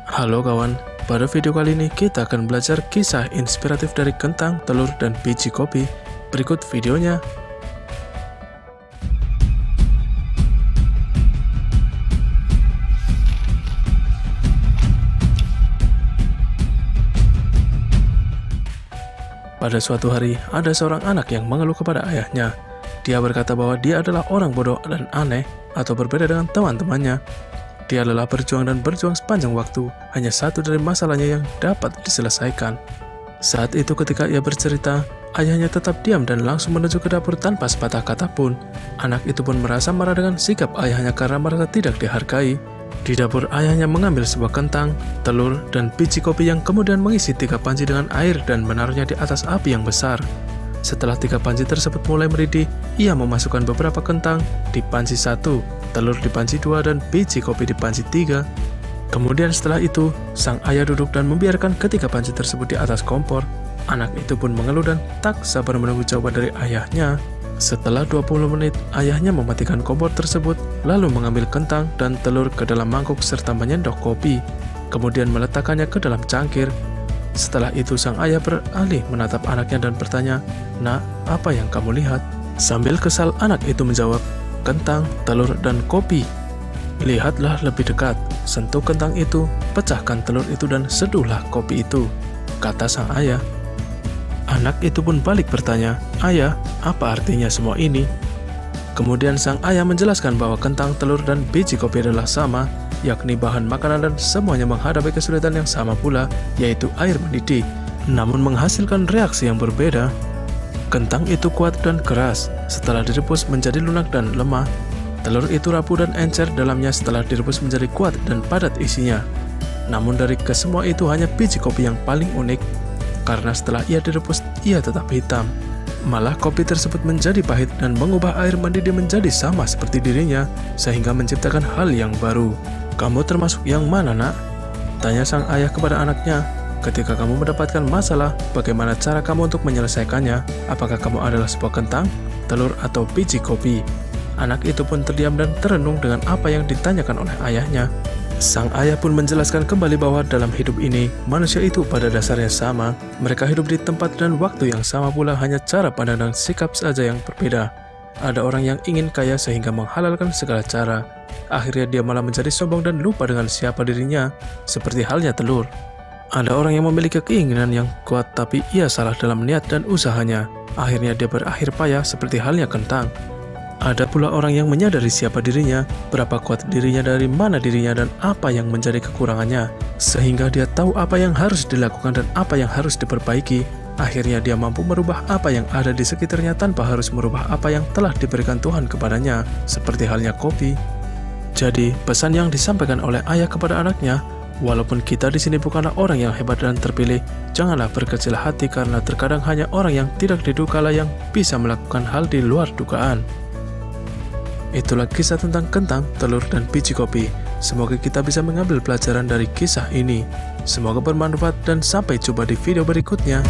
Halo kawan, pada video kali ini kita akan belajar kisah inspiratif dari kentang, telur, dan biji kopi. Berikut videonya. Pada suatu hari, ada seorang anak yang mengeluh kepada ayahnya. Dia berkata bahwa dia adalah orang bodoh dan aneh, atau berbeda dengan teman-temannya. Dia lelah berjuang dan berjuang sepanjang waktu, hanya satu dari masalahnya yang dapat diselesaikan. Saat itu ketika ia bercerita, ayahnya tetap diam dan langsung menuju ke dapur tanpa sepatah kata pun. Anak itu pun merasa marah dengan sikap ayahnya karena merasa tidak dihargai. Di dapur ayahnya mengambil sebuah kentang, telur, dan biji kopi yang kemudian mengisi 3 panci dengan air dan menaruhnya di atas api yang besar. Setelah 3 panci tersebut mulai mendidih, ia memasukkan beberapa kentang di panci 1, telur di panci 2, dan biji kopi di panci 3. Kemudian setelah itu, sang ayah duduk dan membiarkan ketiga panci tersebut di atas kompor. Anak itu pun mengeluh dan tak sabar menunggu jawaban dari ayahnya. Setelah 20 menit, ayahnya mematikan kompor tersebut, lalu mengambil kentang dan telur ke dalam mangkuk serta menyendok kopi, kemudian meletakkannya ke dalam cangkir. Setelah itu sang ayah beralih menatap anaknya dan bertanya, "Nak, apa yang kamu lihat?" Sambil kesal anak itu menjawab, "Kentang, telur, dan kopi." "Lihatlah lebih dekat, sentuh kentang itu, pecahkan telur itu dan seduhlah kopi itu," kata sang ayah. Anak itu pun balik bertanya, "Ayah, apa artinya semua ini?" Kemudian sang ayah menjelaskan bahwa kentang, telur, dan biji kopi adalah sama, yakni bahan makanan dan semuanya menghadapi kesulitan yang sama pula, yaitu air mendidih, namun menghasilkan reaksi yang berbeda. Kentang itu kuat dan keras, setelah direbus menjadi lunak dan lemah. Telur itu rapuh dan encer dalamnya setelah direbus menjadi kuat dan padat isinya. Namun dari kesemua itu hanya biji kopi yang paling unik, karena setelah ia direbus, ia tetap hitam. Malah kopi tersebut menjadi pahit dan mengubah air mendidih menjadi sama seperti dirinya, sehingga menciptakan hal yang baru. "Kamu termasuk yang mana, Nak?" tanya sang ayah kepada anaknya. "Ketika kamu mendapatkan masalah, bagaimana cara kamu untuk menyelesaikannya? Apakah kamu adalah sebuah kentang, telur, atau biji kopi?" Anak itu pun terdiam dan terenung dengan apa yang ditanyakan oleh ayahnya. Sang ayah pun menjelaskan kembali bahwa dalam hidup ini, manusia itu pada dasarnya sama. Mereka hidup di tempat dan waktu yang sama pula, hanya cara pandang dan sikap saja yang berbeda. Ada orang yang ingin kaya sehingga menghalalkan segala cara. Akhirnya dia malah menjadi sombong dan lupa dengan siapa dirinya, seperti halnya telur. Ada orang yang memiliki keinginan yang kuat tapi ia salah dalam niat dan usahanya. Akhirnya dia berakhir payah seperti halnya kentang. Ada pula orang yang menyadari siapa dirinya, berapa kuat dirinya, dari mana dirinya, dan apa yang menjadi kekurangannya, sehingga dia tahu apa yang harus dilakukan dan apa yang harus diperbaiki. Akhirnya dia mampu merubah apa yang ada di sekitarnya tanpa harus merubah apa yang telah diberikan Tuhan kepadanya, seperti halnya kopi. Jadi, pesan yang disampaikan oleh ayah kepada anaknya, walaupun kita di sini bukanlah orang yang hebat dan terpilih, janganlah berkecil hati karena terkadang hanya orang yang tidak diduga yang bisa melakukan hal di luar dugaan. Itulah kisah tentang kentang, telur, dan biji kopi. Semoga kita bisa mengambil pelajaran dari kisah ini. Semoga bermanfaat dan sampai jumpa di video berikutnya.